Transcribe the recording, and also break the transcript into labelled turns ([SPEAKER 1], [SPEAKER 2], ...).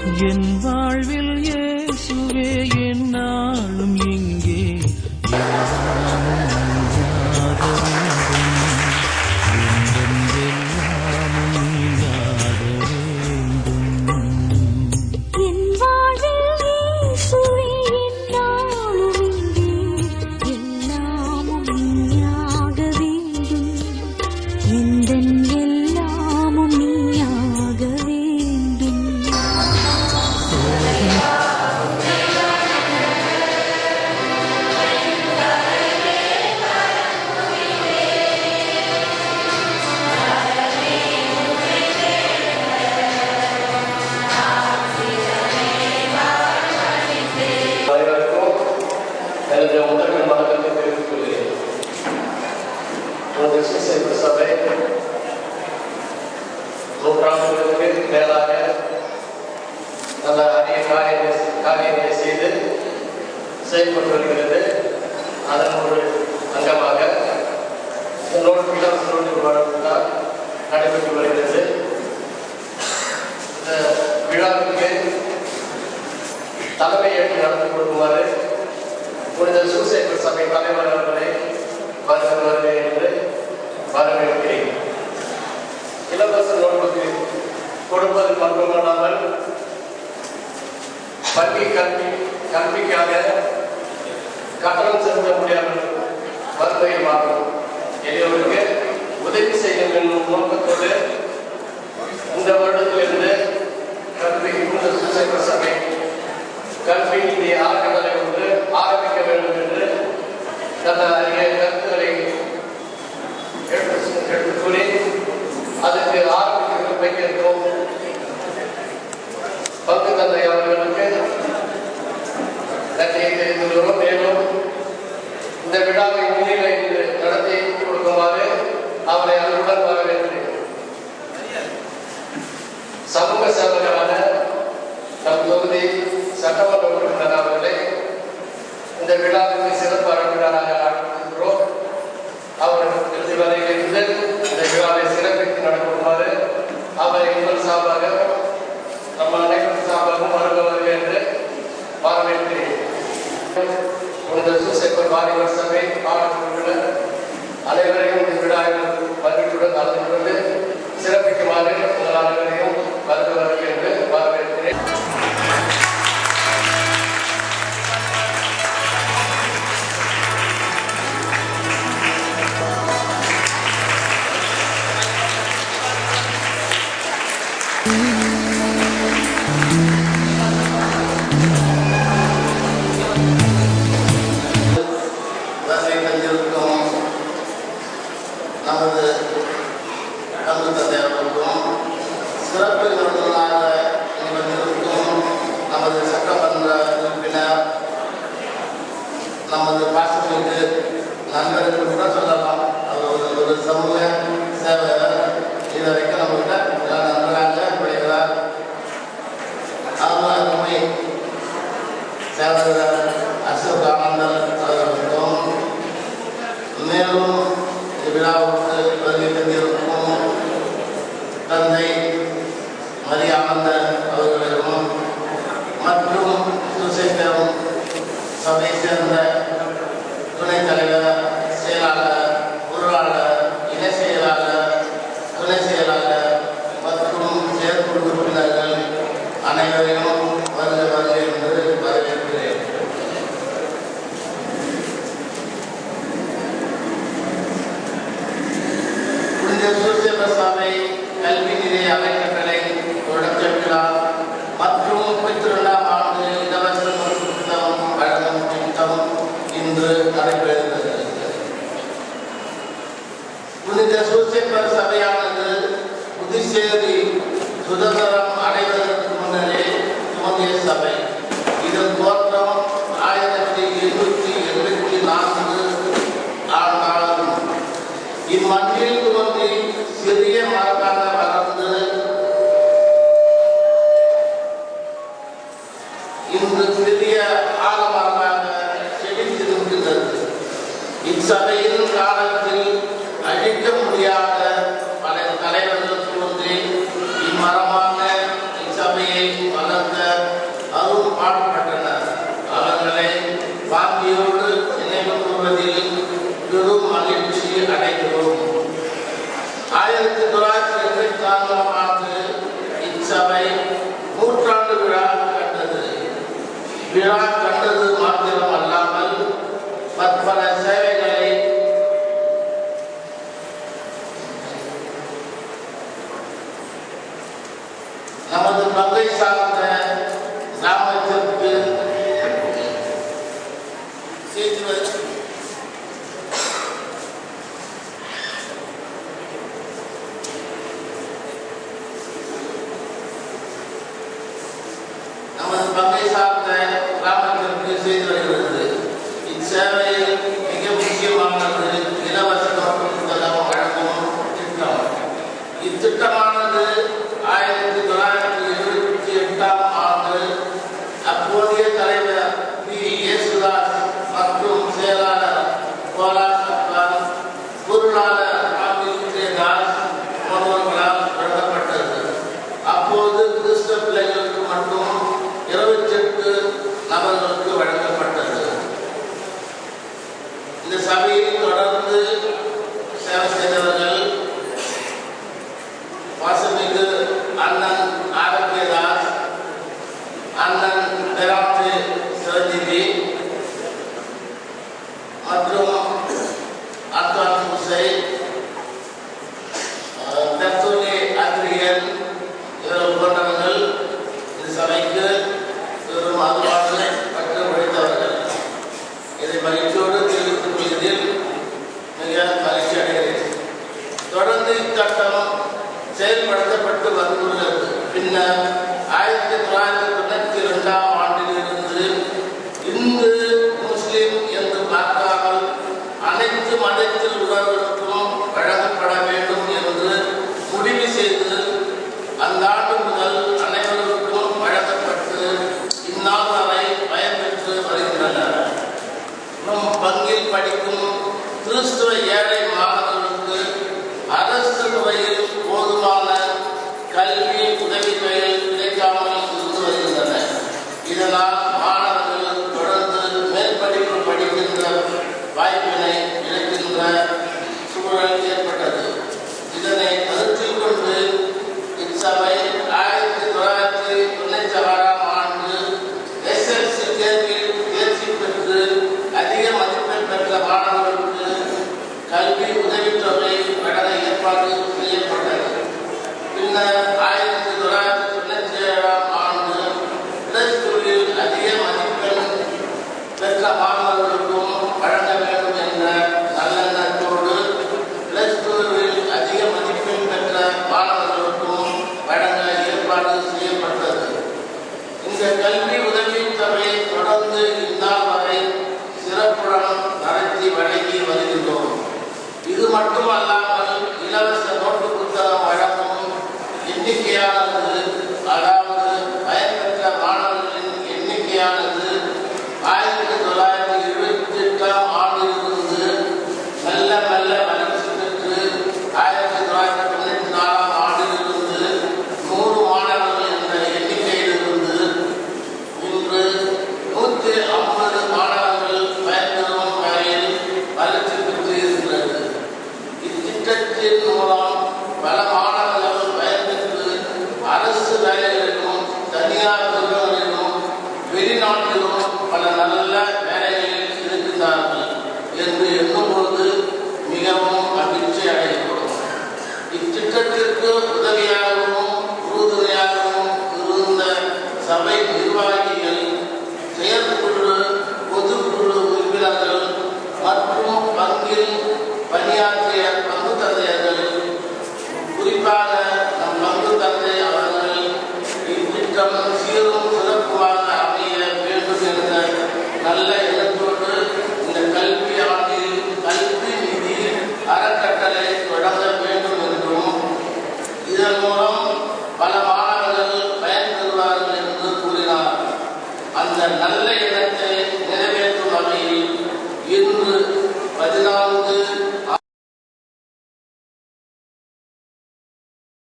[SPEAKER 1] என் வாழ்வில் இயேசுவே என்னாலும் இங்கே
[SPEAKER 2] மேலாக நல்ல அரிய காரியங்களை செய்து செயல்பட்டு வருகிறது. அதன் ஒரு அங்கமாக நடைபெற்று வருகிறது. இந்த விழாவுக்கு தலைமை ஏற்று நடத்தி கொடுக்குமாறு புனித சூசேப்பர் சபை தலைவர் அவர்களை வருகிறேன் என்று வரவேற்கிறேன். இலவச நோட்டுக்கு கொடுப்பது மட்டுமல்லாமல் பள்ளி கல்விக்காக கட்டணம் செலுத்த முடியாமல் வருகையில் ஆகும் எளியவருக்கு உதவி செய்யும் என்னும் நோக்கத்தோடு இந்த வருடத்திலிருந்து இந்த சூசேப்பர் சபை கல்வி நிதி அறக்கட்டளை ஒன்று ஆரம்பிக்க வேண்டும் என்று நல்ல அரிய கருத்துக்களை எடுத்து கூறி அதுக்கு ஆரம்பிக்க வைக்கிறோம். பங்கு தந்தை அவர்களுக்கு நன்றியை தெரிவித்துள்ளோம். மேலும் இந்த விழாவை முன்னிலை நடத்தி கொடுக்குமாறு அவரை அவருடன் வரவேற்கிறேன். சமூக சேவகரான நம் தொகுதி சட்டமன்ற உறுப்பினர் அவர்களை இந்த விழாவுக்கு சிறப்பு அழைப்பாளராக அழைத்திருக்கிறோம். அவர்கள் இறுதி வரையிலிருந்து இந்த விழாவை சிறப்பித்து நடக்குமாறு அவரை உங்கள் சார்பாக நம்ம அனைவரும் சார்பாகவும் வருபவர்கள் என்று வரவேற்கிறேன். இந்த சூசேப்பர் வாலிபர் சபை பாடல் அனைவரையும் இந்த விழாவில் மகிழ்ச்சியுடன் கலந்து கொண்டு சிறப்பிக்குமாறு உங்கள் அனைவரையும் வருபவர்கள் என்று வரவேற்கிறேன். நமது பங்கு தந்தையர்களுக்கும் சிறப்பு விருந்தினராக நிகழ்ந்திருக்கும் நமது சட்டமன்ற உறுப்பினர் நமது பாசமிகு நண்பருக்கு கூட சொல்லலாம். அவர் ஒரு சமூக சேவையாளர். இதுவரைக்கும் நம்மகிட்ட நன்றாக படிக்கிறார். அருமை சேவகர் அசோக் ஆனந்தன் அவர்களுக்கும் மேலும் விழாவுக்கு வருகை தந்திருக்கும் தந்தை மரியானந்தன் அவர்களிடம் மற்றும் சூசேப்பர் சபை சேர்ந்த துணைத் தலைவர், செயலாளர், பொருளாளர், இணை செயலாளர், துணை செயலாளர் மற்றும் செயற்குழு உறுப்பினர்கள் அனைவரையும் வருக என்று வரவேற்கிறேன். சூசேப்பர் சபை கல்வி நிதி அறக்கட்டளை தொடக்க விழா மற்றும் 32ஆம் ஆண்டு இலவச புத்தகம் வழங்கும் திட்டம் இன்று நடைபெறுகிறது. புனித சூசேப்பர் சபையானது புதுச்சேரி சுதந்திரம் அடைவதற்கு முன்னரே துவங்கிய சபை. இதன் தோற்றம் 1884 ஆண்டாகும். இம்மண்ணில் துவங்கி சிறிய மரமாக வளர்ந்து இன்று பெரிய ஆலமரமாக செழித்திருக்கிறது. இச்சபையின் காலத்தில் அழிக்க முடியாத பல தலைவர்கள் தோன்றி இம்மரமான இச்சபையை வளர வளர்க்க அரும் பாடுபட்டனர். அவர்களை வாங்கியோடு நினைவு கூறுவதில் பெரும் மகிழ்ச்சி அடைகிறோம். 1984ஆம் ஆண்டு இச்சபை நூற்றாண்டு விழா கண்டது. விழா கண்டது மாத்திரம் அல்லாமல் பற்பல சேவைகளை நமது பங்கை சார்ந்த கிராமத்திற்கு செய்து வருகிறது. இச்சேவையில் மிக முக்கியமானது இலவச நோட்டு புத்தகம் வழங்கும் திட்டம். இத்திட்டமானது 1978ஆம் ஆண்டு அப்போதைய தலைவர் பி. யேசுதாஸ் மற்றும் செயலாளர் கோலா சர்க்கார், பொருளாளர் தாஸ் போன்றவர்களால் வழங்கப்பட்டது. அப்போது கிறிஸ்தவ பிள்ளைகளுக்கு மட்டும் 28 நபர்களுக்கு வழங்கப்பட்டது. இந்த சபையில் தொடர்ந்து சேவை செய்தவர்கள் வாசமிகு அண்ணன் ஆரோக்கியதாஸ், அண்ணன் பெராட்டு சிரஞ்சீவி மற்றும் அத்வான் முசை, தத்துவனி ஆசிரியர் இவர்கள் போன்றவர்கள் இந்த சபைக்கு பெரும் ஆதரவாக பற்று உழைத்தவர்கள். இதை மகிழ்ச்சியோடு தெரிவித்துக் கொள்வதில் மிக மகிழ்ச்சி அடைகிறேன். தொடர்ந்து இத்திட்டம் செயல்படுத்தப்பட்டு வந்துள்ளது. பின்னர் 1992ஆம் ஆண்டிலிருந்து இந்து முஸ்லிம் என்று பார்க்காமல் அனைத்து மதத்தில் உள்ளவர்களுக்கும் வழங்கப்பட வேண்டும் என்று முடிவு செய்து அந்த ஆண்டு முதல் அனைவருக்கும் வழங்கப்பட்டு இந்நாள் வரை பயன்பெற்று வருகின்றனர். நம் பங்கில் படிக்கும் கிறிஸ்துவ ஏழை மாணவர்களுக்கு அரசு துறையில் போதுமான கல்வி உதவித்தொகைகள் கிடைக்காமல் இருந்து வருகின்றன. இதனால் மாணவர்கள் தொடர்ந்து மேற்படிப்பு படிக்கின்ற வாய்ப்பினை இழக்கின்ற சூழல் ஏற்பட்டது. இதனை கருத்தில் கொண்டு இச்சபை 1996ஆம் ஆண்டு SSLC தேர்வில் தேர்ச்சி பெற்று அதிக மதிப்பெண் பெற்ற மாணவர்களுக்கு கல்வி உதவித்தொகை வழங்க ஏற்பாடு செய்யப்பட்டது. பின்னர் 1997ஆம் ஆண்டு +2ல் அதிக மதிப்பெண் பெற்ற மாணவர்களுக்கும் வழங்க வேண்டும் என்ற நல்லெண்ணத்தோடு +2ல் அதிக மதிப்பெண் பெற்ற மாணவர்களுக்கும் வழங்க ஏற்பாடு செய்யப்பட்டது. இந்த கல்வி உதவித்தொகை தொடர்ந்து இந்நாள் வரை சிறப்புடன் நடத்தி வழங்கி வருகின்றோம். இது மட்டுமல்லாமல் இலவச நோட்டு புத்தகம் வழங்கும் எண்ணிக்கையானது, அதாவது பயன்பெற்ற மாணவர்களின் எண்ணிக்கையானது 1978ஆம் ஆண்டிலிருந்து மெல்ல மெல்ல வளர்ச்சி பெற்று 1994ஆம் ஆண்டிலிருந்து 100 மாணவர்கள் என்ற எண்ணிக்கையிலிருந்து இன்று 150 மாணவர்கள் பயன்பெறும் வகையில் வளர்ச்சி பெற்று இருக்கிறது. இத்திட்டத்தின் மூலம் பல மாணவர்கள் பயன்பெற்று அரசு வேலைகளிலும் தனியார் நிறுவனங்களிலும் வெளிநாட்டிலும் பல நல்ல வேலைகளில் இருக்கின்றார்கள் என்று எண்ணும்போது மிகவும் மகிழ்ச்சி அடைகிறோம். இத்திட்டத்திற்கு உதவியாகவும் உறுதுணையாகவும் இருந்த சபை நிர்வாகிகள், செயற்குழு, பொதுக்குழு உறுப்பினர்கள் மற்றும் பங்கில் பணியாற்றிய பங்கு தந்தையர்கள், குறிப்பாக நம் பங்கு தந்தை அவர்கள் இத்திட்டம் சீரும் சிறப்புமாக அமைய வேண்டும் என்ற நல்ல எண்ணத்தோடு இந்த கல்வி ஆண்டில் கல்வி நிதி அறக்கட்டளை தொடங்க வேண்டும் என்றும் இதன் மூலம் பல மாணவர்கள் பயன்பெறுவார்கள் என்று கூறினார். அந்த நல்ல எண்ணத்தை நிறைவேற்றும் வகையில் இன்று 14